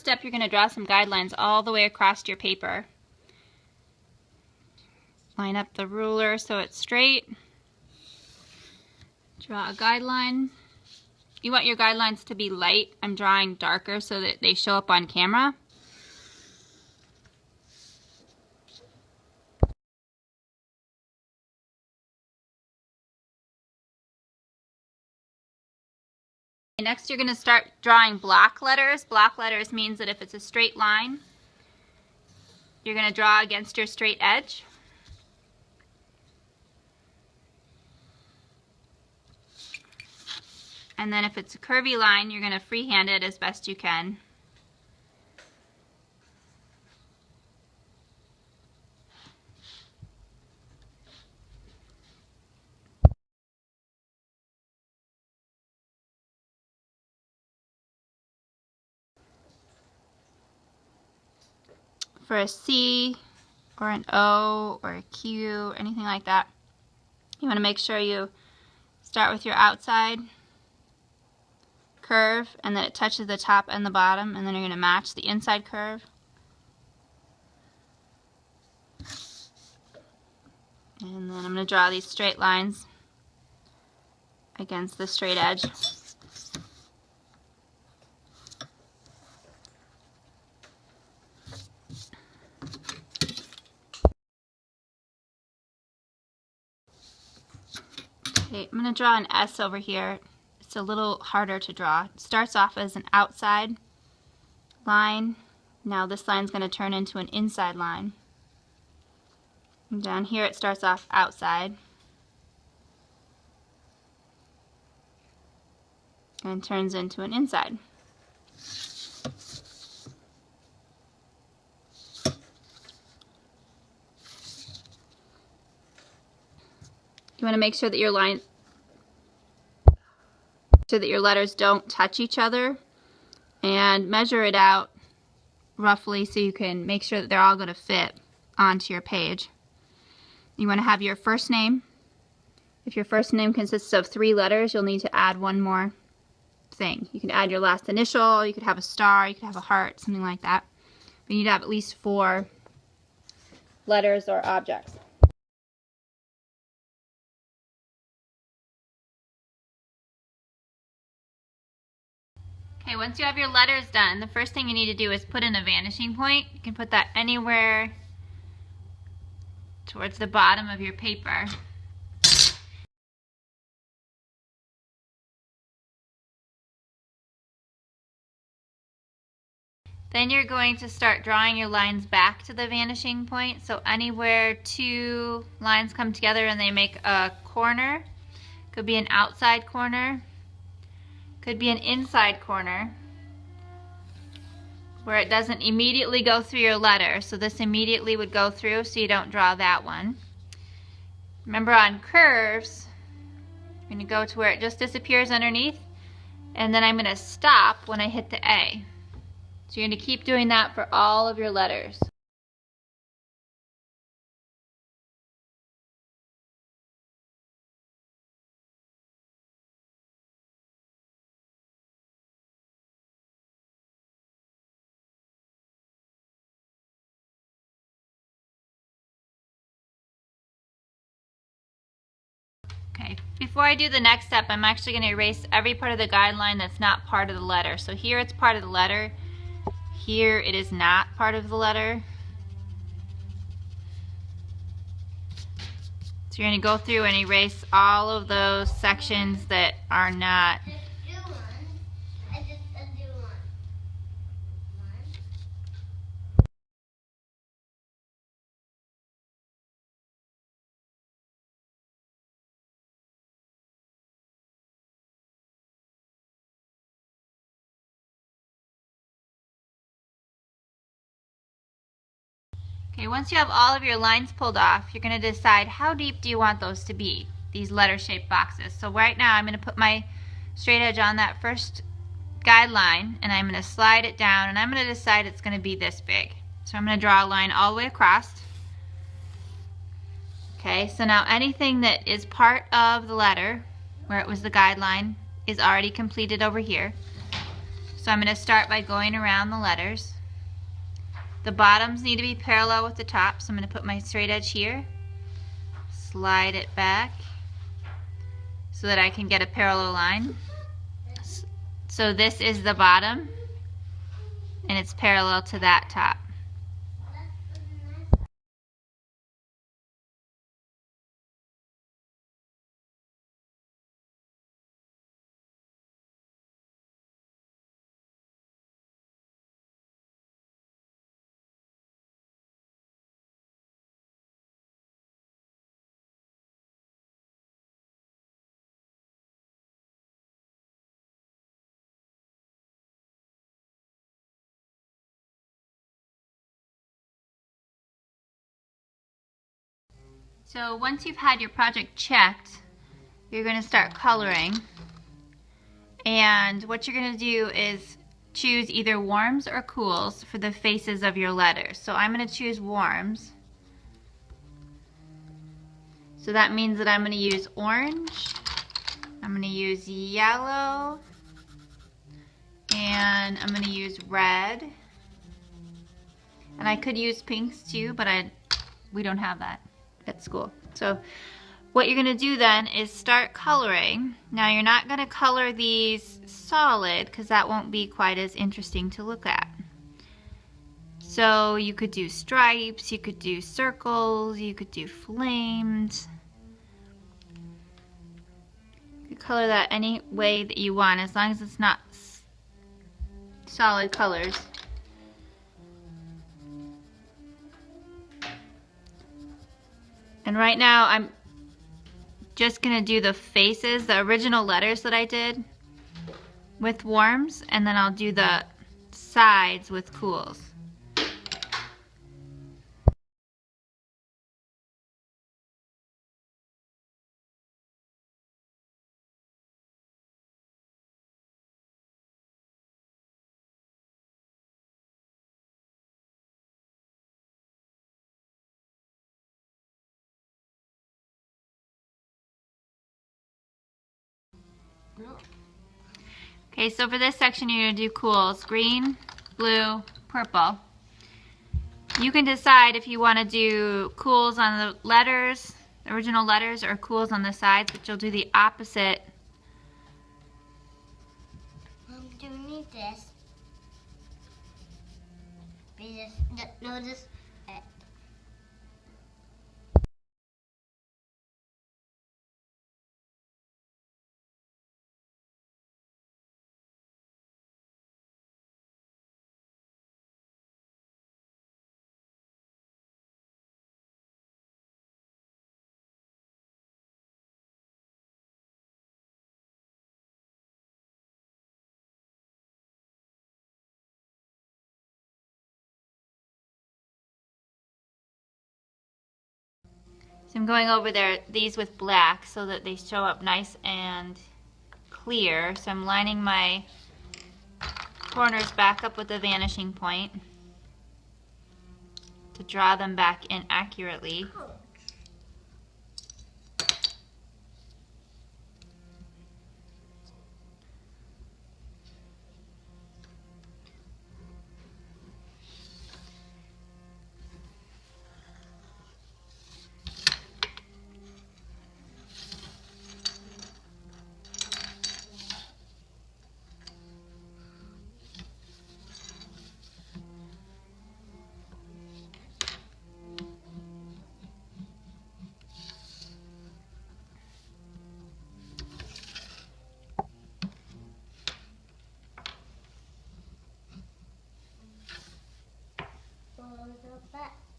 Step, you're going to draw some guidelines all the way across your paper. Line up the ruler so it's straight. Draw a guideline. You want your guidelines to be light. I'm drawing darker so that they show up on camera. Next, you're going to start drawing block letters. Block letters means that if it's a straight line, you're going to draw against your straight edge. And then if it's a curvy line, you're going to freehand it as best you can. For a C or an O or a Q, anything like that, you want to make sure you start with your outside curve and that it touches the top and the bottom, and then you're going to match the inside curve. And then I'm going to draw these straight lines against the straight edge. Okay, I'm going to draw an S over here. It's a little harder to draw. It starts off as an outside line. Now this line's going to turn into an inside line. And down here it starts off outside and turns into an inside. You want to make sure that your letters don't touch each other, and measure it out roughly so you can make sure that they're all going to fit onto your page. You want to have your first name. If your first name consists of 3 letters, you'll need to add one more thing. You can add your last initial, you could have a star, you could have a heart, something like that. But you need to have at least 4 letters or objects. Okay, once you have your letters done, the first thing you need to do is put in a vanishing point. You can put that anywhere towards the bottom of your paper. Then you're going to start drawing your lines back to the vanishing point. So anywhere 2 lines come together and they make a corner, could be an outside corner, could be an inside corner, where it doesn't immediately go through your letter. So this immediately would go through, so you don't draw that one. Remember, on curves, I'm going to go to where it just disappears underneath, and then I'm going to stop when I hit the A. So you're going to keep doing that for all of your letters. Okay, before I do the next step, I'm actually going to erase every part of the guideline that's not part of the letter. So here it's part of the letter. Here it is not part of the letter. So you're going to go through and erase all of those sections that are not. Okay, once you have all of your lines pulled off, you're going to decide how deep do you want those to be, these letter-shaped boxes. So right now I'm going to put my straight edge on that first guideline, and I'm going to slide it down, and I'm going to decide it's going to be this big. So I'm going to draw a line all the way across. Okay, so now anything that is part of the letter, where it was the guideline, is already completed over here. So I'm going to start by going around the letters. The bottoms need to be parallel with the top, so I'm going to put my straight edge here, slide it back so that I can get a parallel line. So this is the bottom, and it's parallel to that top. So once you've had your project checked, you're going to start coloring. And what you're going to do is choose either warms or cools for the faces of your letters. So I'm going to choose warms. So that means that I'm going to use orange, I'm going to use yellow, and I'm going to use red. And I could use pinks too, but we don't have that at school. So what you're going to do then is start coloring. Now you're not going to color these solid because that won't be quite as interesting to look at. So you could do stripes, you could do circles, you could do flames. You could color that any way that you want as long as it's not solid colors. And right now I'm just going to do the faces, the original letters that I did with warms, and then I'll do the sides with cools. Okay, so for this section you're going to do cools, green, blue, purple. You can decide if you want to do cools on the letters, the original letters, or cools on the sides, but you'll do the opposite. Do we need this? No, just. So I'm going over these with black so that they show up nice and clear. So I'm lining my corners back up with the vanishing point to draw them back in accurately. Back.